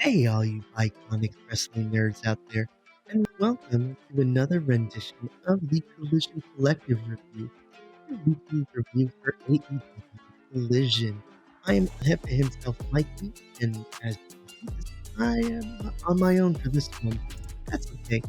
Hey, all you Bi-Conics wrestling nerds out there, and welcome to another rendition of the Collision Collective Review, your weekly review for AEW Collision. I am Hefe himself, Mikey, and as you can see, I am on my own for this one. That's okay.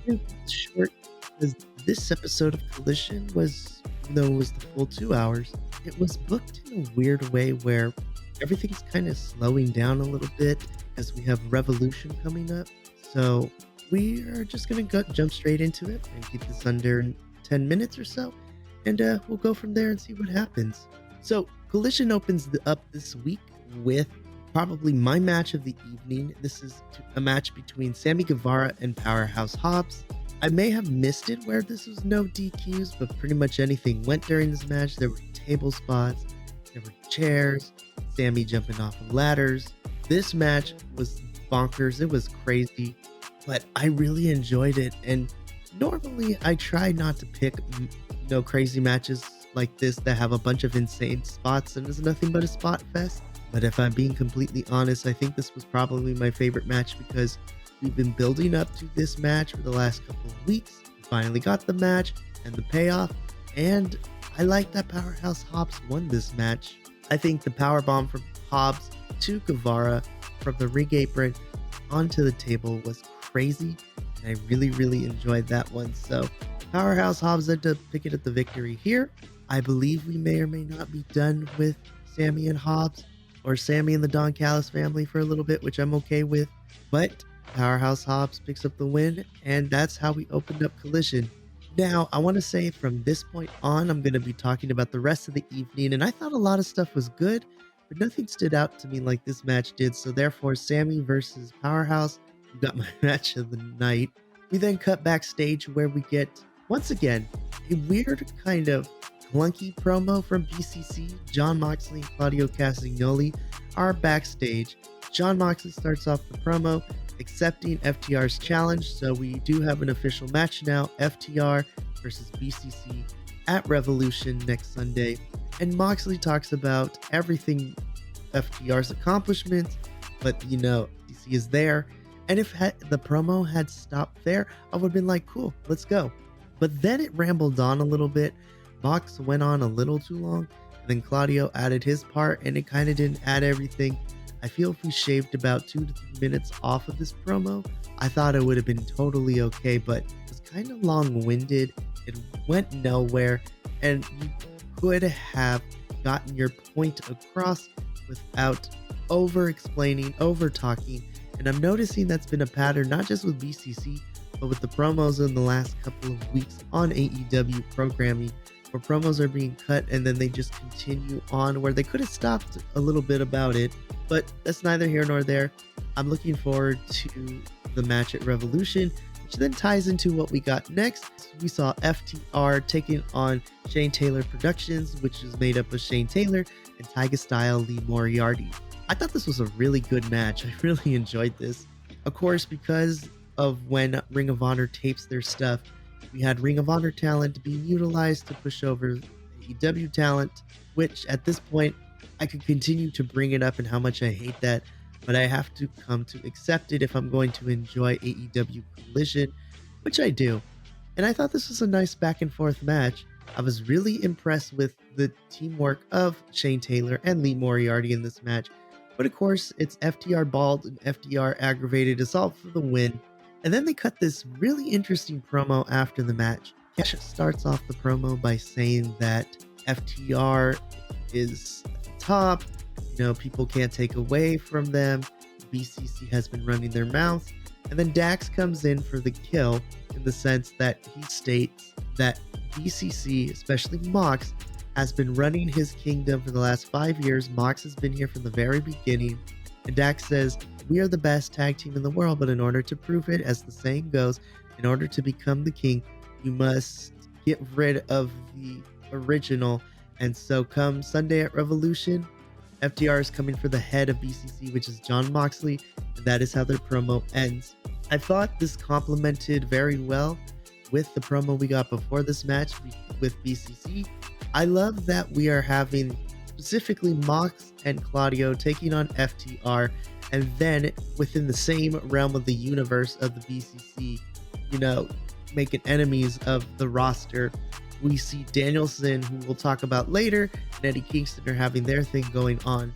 I'm gonna keep this short because this episode of Collision was, even though it was the full 2 hours, it was booked in a weird way where everything's kind of slowing down a little bit as we have Revolution coming up. So we are just going to jump straight into it and keep this under 10 minutes or so. And we'll go from there and see what happens. So Collision opens up this week with probably my match of the evening. This is a match between Sammy Guevara and Powerhouse Hobbs. I may have missed it where this was no DQs, but pretty much anything went during this match. There were table spots, there were chairs, Sammy jumping off of ladders. This match was bonkers. It was crazy, but I really enjoyed it. And normally I try not to pick crazy matches like this that have a bunch of insane spots and is nothing but a spot fest. But if I'm being completely honest, I think this was probably my favorite match because we've been building up to this match for the last couple of weeks. We finally got the match and the payoff, and I like that Powerhouse Hobbs won this match. I think the powerbomb from Hobbs to Guevara from the ring apron onto the table was crazy, and I really enjoyed that one. So Powerhouse Hobbs ended up picking up the victory here. I believe we may or may not be done with Sammy and Hobbs, or Sammy and the Don Callis family for a little bit, which I'm okay with, but Powerhouse Hobbs picks up the win, and that's how we opened up Collision. Now, I want to say from this point on, I'm going to be talking about the rest of the evening, and I thought a lot of stuff was good, but nothing stood out to me like this match did, so therefore, Sammy versus Powerhouse, we got my match of the night. We then cut backstage where we get, once again, a weird kind of clunky promo from BCC. Jon Moxley and Claudio Castagnoli are backstage. Jon Moxley starts off the promo accepting FTR's challenge, so we do have an official match now, FTR versus BCC at Revolution next Sunday. And Moxley talks about everything FTR's accomplishments, but DC is there. And if the promo had stopped there, I would have been like, cool, let's go. But then it rambled on a little bit. Mox went on a little too long, and then Claudio added his part, and it kind of didn't add everything. I feel if we shaved about 2 to 3 minutes off of this promo, I thought it would have been totally okay, but it was kind of long-winded. It went nowhere, and you could have gotten your point across without over-explaining, over-talking, and I'm noticing that's been a pattern not just with BCC, but with the promos in the last couple of weeks on AEW programming, where promos are being cut and then they just continue on where they could have stopped a little bit about it, but that's neither here nor there. I'm looking forward to the match at Revolution, which then ties into what we got next. We saw FTR taking on Shane Taylor Productions, which is made up of Shane Taylor and Tiger Style Lee Moriarty. I thought this was a really good match. I really enjoyed this. Of course, because of when Ring of Honor tapes their stuff, we had Ring of Honor talent being utilized to push over AEW talent, which at this point, I could continue to bring it up and how much I hate that, but I have to come to accept it if I'm going to enjoy AEW Collision, which I do. And I thought this was a nice back and forth match. I was really impressed with the teamwork of Shane Taylor and Lee Moriarty in this match, but of course, it's FTR bald and FTR aggravated us all for the win. And then they cut this really interesting promo after the match. Kesha starts off the promo by saying that FTR is at the top, people can't take away from them. BCC has been running their mouth. And then Dax comes in for the kill in the sense that he states that BCC, especially Mox, has been running his kingdom for the last 5 years. Mox has been here from the very beginning. And Dax says, we are the best tag team in the world, but in order to prove it, as the saying goes, in order to become the king, you must get rid of the original. And so come Sunday at Revolution, FTR is coming for the head of BCC, which is Jon Moxley, and that is how their promo ends. I thought this complemented very well with the promo we got before this match with BCC. I love that we are having specifically Mox and Claudio taking on FTR, And then within the same realm of the universe of the BCC, you know, making enemies of the roster, we see Danielson, who we'll talk about later, and Eddie Kingston are having their thing going on.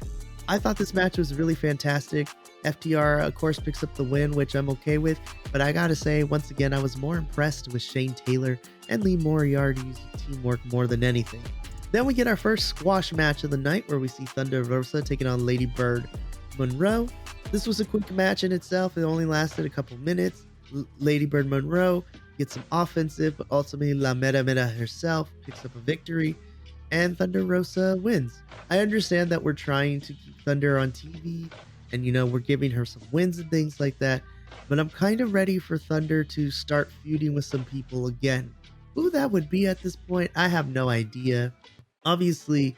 I thought this match was really fantastic. FTR, of course, picks up the win, which I'm okay with. But I gotta say, once again, I was more impressed with Shane Taylor and Lee Moriarty's teamwork more than anything. Then we get our first squash match of the night, where we see Thunder Rosa taking on Lady Bird Monroe. This was a quick match in itself. It only lasted a couple minutes. Lady Bird Monroe gets some offensive, but ultimately La Mera Mera herself picks up a victory, and Thunder Rosa wins. I understand that we're trying to keep Thunder on TV, and we're giving her some wins and things like that, but I'm kind of ready for Thunder to start feuding with some people again. Who that would be at this point, I have no idea. Obviously,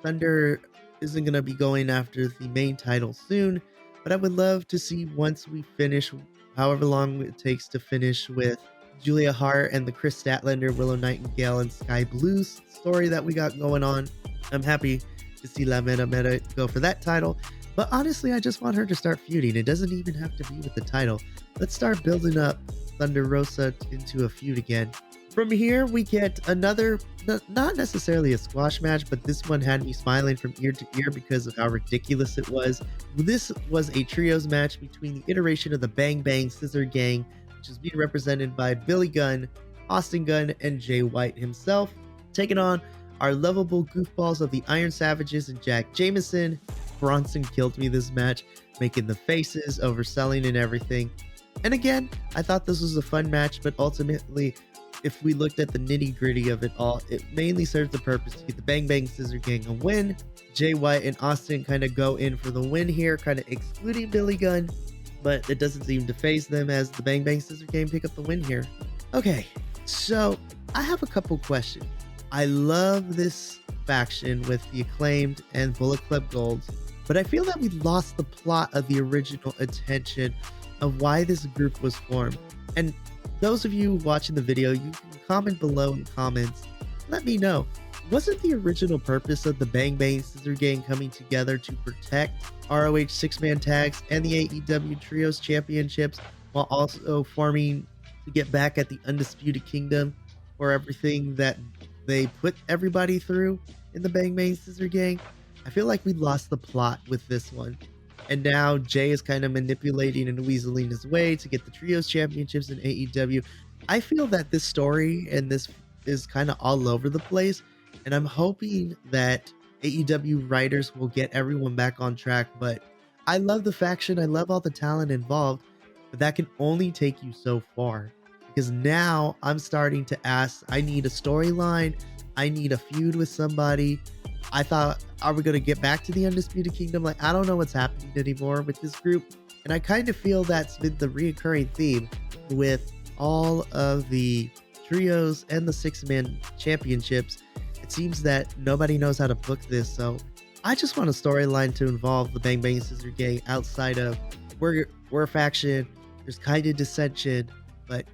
Thunder isn't going to be going after the main title soon, but I would love to see, once we finish, however long it takes to finish with Julia Hart and the Chris Statlander, Willow Nightingale, and Sky Blue's story that we got going on. I'm happy to see La Mera Mera go for that title, but honestly, I just want her to start feuding. It doesn't even have to be with the title. Let's start building up Thunder Rosa into a feud again. From here, we get another, not necessarily a squash match, but this one had me smiling from ear to ear because of how ridiculous it was. This was a trios match between the iteration of the Bang Bang Scissor Gang, which is being represented by Billy Gunn, Austin Gunn, and Jay White himself, taking on our lovable goofballs of the Iron Savages and Jack Jameson. Bronson killed me this match, making the faces, overselling, and everything. And again, I thought this was a fun match, but ultimately, if we looked at the nitty gritty of it all, it mainly serves the purpose to get the Bang Bang Scissor Gang a win. Jay White and Austin kind of go in for the win here, kind of excluding Billy Gunn, but it doesn't seem to faze them as the Bang Bang Scissor Gang pick up the win here. Okay, so I have a couple questions. I love this faction with the Acclaimed and Bullet Club Golds, but I feel that we lost the plot of the original intention of why this group was formed. And those of you watching the video, you can comment below in the comments. Let me know. Wasn't the original purpose of the Bang Bang Scissor Gang coming together to protect ROH 6-man tags and the AEW Trios Championships, while also forming to get back at the Undisputed Kingdom for everything that they put everybody through in the Bang Bang Scissor Gang? I feel like we lost the plot with this one. And now Jay is kind of manipulating and weaseling his way to get the Trios Championships in AEW. I feel that this story and this is kind of all over the place, and I'm hoping that AEW writers will get everyone back on track. But I love the faction, I love all the talent involved, but that can only take you so far, because now I'm starting to ask, I need a storyline, I need a feud with somebody. I thought, are we going to get back to the Undisputed Kingdom? Like, I don't know what's happening anymore with this group. And I kind of feel that's been the reoccurring theme with all of the trios and the 6-man championships. It seems that nobody knows how to book this. So I just want a storyline to involve the Bang Bang Scissor Gang outside of we're a faction. There's kind of dissension, but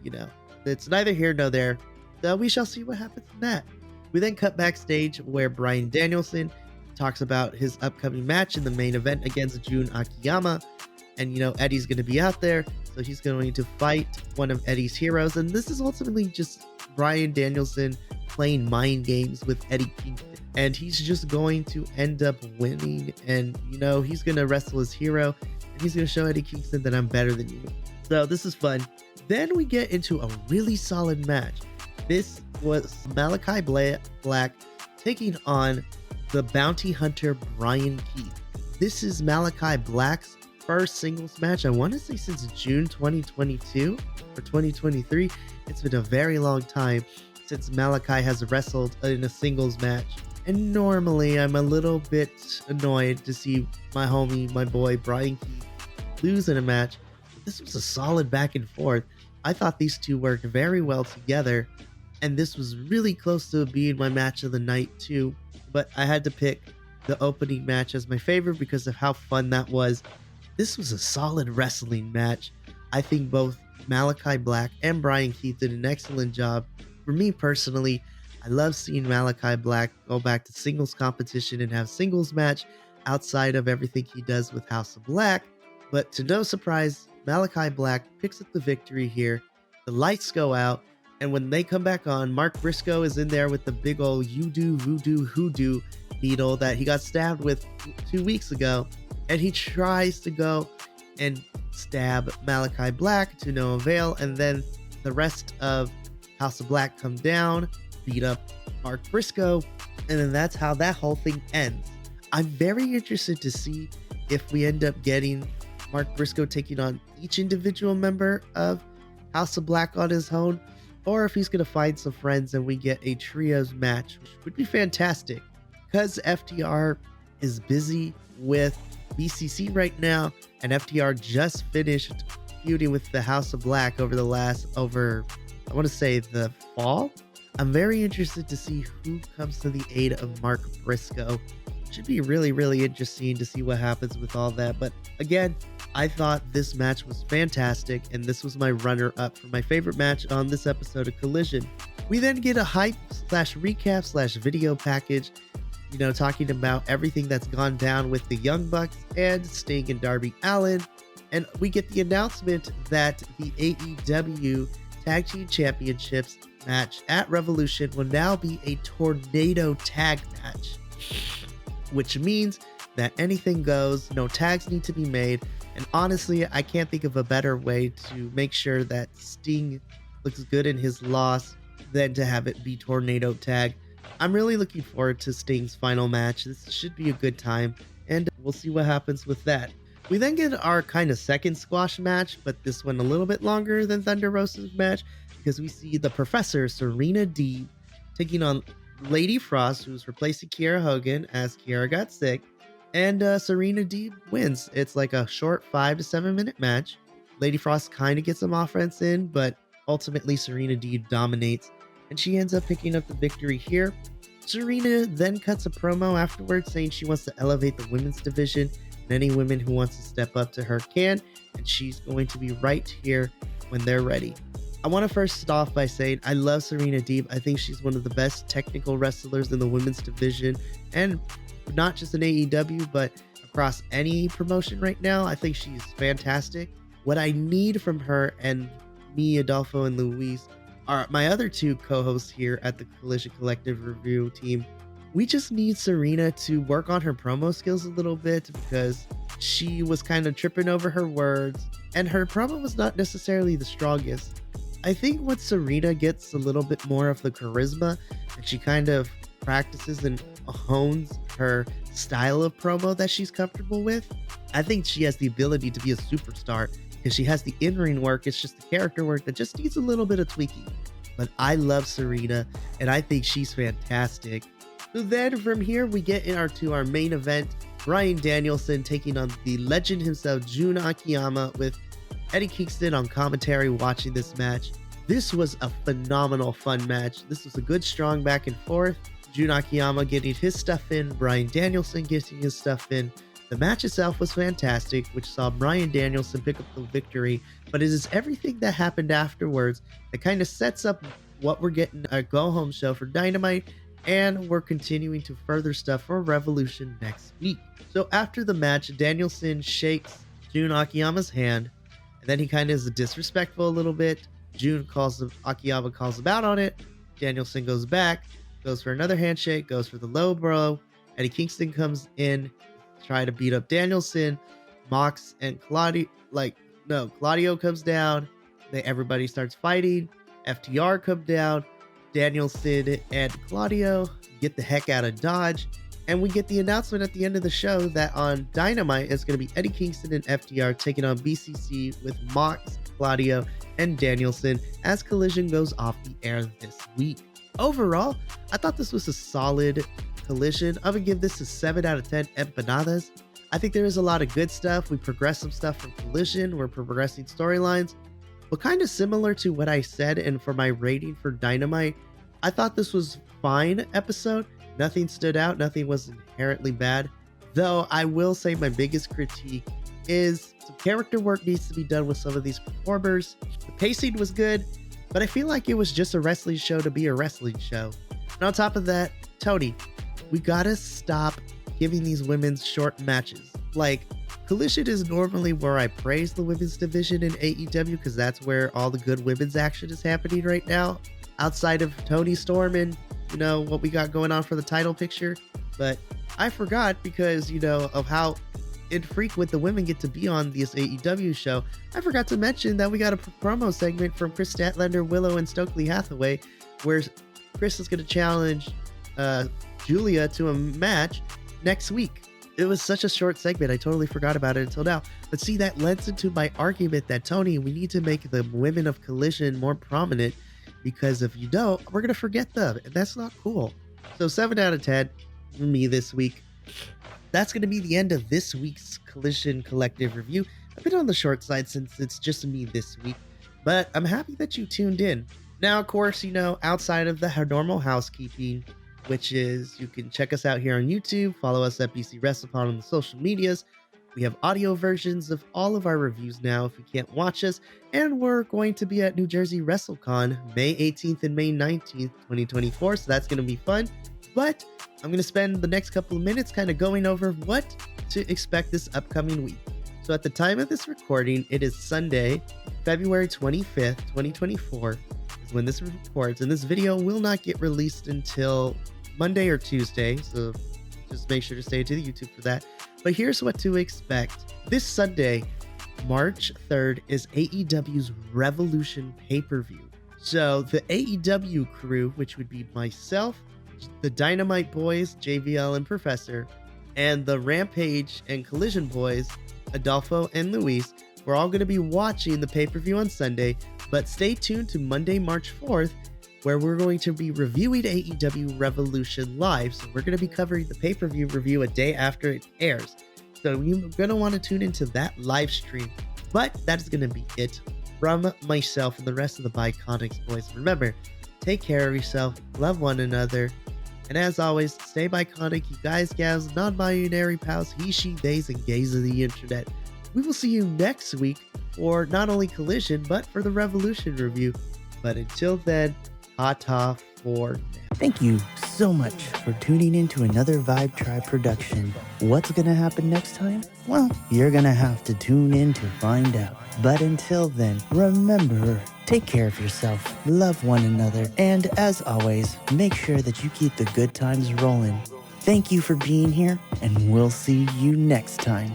it's neither here nor there. So we shall see what happens in that. We then cut backstage where Bryan Danielson talks about his upcoming match in the main event against June Akiyama. And, Eddie's going to be out there, so he's going to fight one of Eddie's heroes. And this is ultimately just Bryan Danielson playing mind games with Eddie Kingston. And he's just going to end up winning. And, he's going to wrestle his hero. And he's going to show Eddie Kingston that I'm better than you. So this is fun. Then we get into a really solid match. This was Malachi Black taking on the bounty hunter Brian Keith. This is Malachi Black's first singles match, I want to say since June 2022 or 2023. It's been a very long time since Malachi has wrestled in a singles match. And normally I'm a little bit annoyed to see my homie, my boy Brian Keith lose in a match. This was a solid back and forth. I thought these two worked very well together. And this was really close to being my match of the night too. But I had to pick the opening match as my favorite because of how fun that was. This was a solid wrestling match. I think both Malachi Black and Brian Keith did an excellent job. For me personally, I love seeing Malachi Black go back to singles competition and have singles match outside of everything he does with House of Black. But to no surprise, Malachi Black picks up the victory here. The lights go out, and when they come back on, Mark Brisco is in there with the big old you do voodoo hoodoo needle that he got stabbed with 2 weeks ago. And he tries to go and stab Malachi Black to no avail, and then the rest of House of Black come down, beat up Mark Brisco, and then that's how that whole thing ends. I'm very interested to see if we end up getting Mark Brisco taking on each individual member of House of Black on his own, or if he's going to find some friends and we get a trios match, which would be fantastic. Because FTR is busy with BCC right now, and FTR just finished feuding with the House of Black over the fall. I'm very interested to see who comes to the aid of Mark Brisco. Should be really, really interesting to see what happens with all that. But again, I thought this match was fantastic, and this was my runner-up for my favorite match on this episode of Collision. We then get a hype/recap/video package, talking about everything that's gone down with the Young Bucks and Sting and Darby Allin. And we get the announcement that the AEW Tag Team Championships match at Revolution will now be a tornado tag match, which means that anything goes, no tags need to be made. And honestly, I can't think of a better way to make sure that Sting looks good in his loss than to have it be tornado tag. I'm really looking forward to Sting's final match. This should be a good time, and we'll see what happens with that. We then get our kind of second squash match, but this one a little bit longer than Thunder Rosa's match, because we see the Professor, Serena Deeb, taking on Lady Frost, who's replacing Kiera Hogan as Kiera got sick, and Serena Deeb wins. It's like a short 5 to 7 minute match. Lady Frost kind of gets some offense in, but ultimately Serena Deeb dominates, and she ends up picking up the victory here. Serena then cuts a promo afterwards saying she wants to elevate the women's division, and any women who wants to step up to her can, and she's going to be right here when they're ready. I want to first start off by saying I love Serena Deeb. I think she's one of the best technical wrestlers in the women's division, and not just in AEW, but across any promotion right now. I think she's fantastic. What I need from her, and me, Adolfo, and Luis are my other two co-hosts here at the Collision Collective Review team. We just need Serena to work on her promo skills a little bit, because she was kind of tripping over her words, and her promo was not necessarily the strongest. I think once Serena gets a little bit more of the charisma, and she kind of practices and hones her style of promo that she's comfortable with, I think she has the ability to be a superstar, because she has the in-ring work. It's just the character work that just needs a little bit of tweaking. But I love Serena, and I think she's fantastic. So then from here, we get to our main event. Bryan Danielson taking on the legend himself, June Aiyama, with Eddie Kingston on commentary watching this match. This was a phenomenal fun match. This was a good strong back and forth. June Aiyama getting his stuff in, Bryan Danielson getting his stuff in. The match itself was fantastic, which saw Bryan Danielson pick up the victory, but it is everything that happened afterwards that kind of sets up what we're getting a go-home show for Dynamite, and we're continuing to further stuff for Revolution next week. So after the match, Danielson shakes June Akiyama's hand, and then he kind of is disrespectful a little bit. Akiyama calls him out on it. Danielson goes back, goes for another handshake, goes for the low blow. Eddie Kingston comes in, try to beat up Danielson. Mox and Claudio comes down. Everybody starts fighting. FTR come down. Danielson and Claudio get the heck out of Dodge. And we get the announcement at the end of the show that on Dynamite, it's going to be Eddie Kingston and FTR taking on BCC with Mox, Claudio, and Danielson as Collision goes off the air this week. Overall, I thought this was a solid Collision. I would give this a 7 out of 10 empanadas. I think there is a lot of good stuff. We progressed some stuff from Collision. We're progressing storylines. But kind of similar to what I said, and for my rating for Dynamite, I thought this was fine episode. Nothing stood out. Nothing was inherently bad. Though I will say my biggest critique is some character work needs to be done with some of these performers. The pacing was good, but I feel like it was just a wrestling show to be a wrestling show. And on top of that, Tony, we gotta stop giving these women short matches. Like, Collision is normally where I praise the women's division in AEW because that's where all the good women's action is happening right now, outside of Toni Storm and, what we got going on for the title picture. But I forgot because, of how infrequent the women get to be on this AEW show. I forgot to mention that we got a promo segment from Chris Statlander, Willow, and Stokely Hathaway, where Chris is going to challenge Julia to a match next week. It was such a short segment, I totally forgot about it until now. But see, that lends into my argument that, Tony, we need to make the women of Collision more prominent, because if you don't, we're going to forget them, and that's not cool. So 7 out of 10 for me this week. That's going to be the end of this week's Collision Collective review. A bit on the short side since it's just me this week, but I'm happy that you tuned in. Now, of course, outside of the normal housekeeping, which is you can check us out here on YouTube, follow us at BC WrestlePod on the social medias. We have audio versions of all of our reviews now if you can't watch us, and we're going to be at New Jersey WrestleCon May 18th and May 19th, 2024, so that's going to be fun. But I'm going to spend the next couple of minutes kind of going over what to expect this upcoming week. So at the time of this recording, it is Sunday, February 25th, 2024, is when this records, and this video will not get released until Monday or Tuesday, so just make sure to stay to the YouTube for that. But here's what to expect. This Sunday, March 3rd, is AEW's Revolution pay-per-view. So the AEW crew, which would be myself, the Dynamite Boys, JVL and Professor, and the Rampage and Collision Boys, Adolfo and Luis, we're all going to be watching the pay-per-view on Sunday, but stay tuned to Monday, March 4th, where we're going to be reviewing AEW Revolution live. So we're going to be covering the pay-per-view review a day after it airs. So you're going to want to tune into that live stream. But that is going to be it from myself and the rest of the Bi-Conics boys. Remember, take care of yourself, love one another, and as always, stay Bi-Conic, you guys, gals, non-binary pals, he, she, theys, and gays of the internet. We will see you next week for not only Collision, but for the Revolution review. But until then, ta-ta for now. Thank you so much for tuning in to another Vibe Tribe production. What's gonna happen next time? Well, you're gonna have to tune in to find out. But until then, remember, take care of yourself, love one another, and as always, make sure that you keep the good times rolling. Thank you for being here, and we'll see you next time.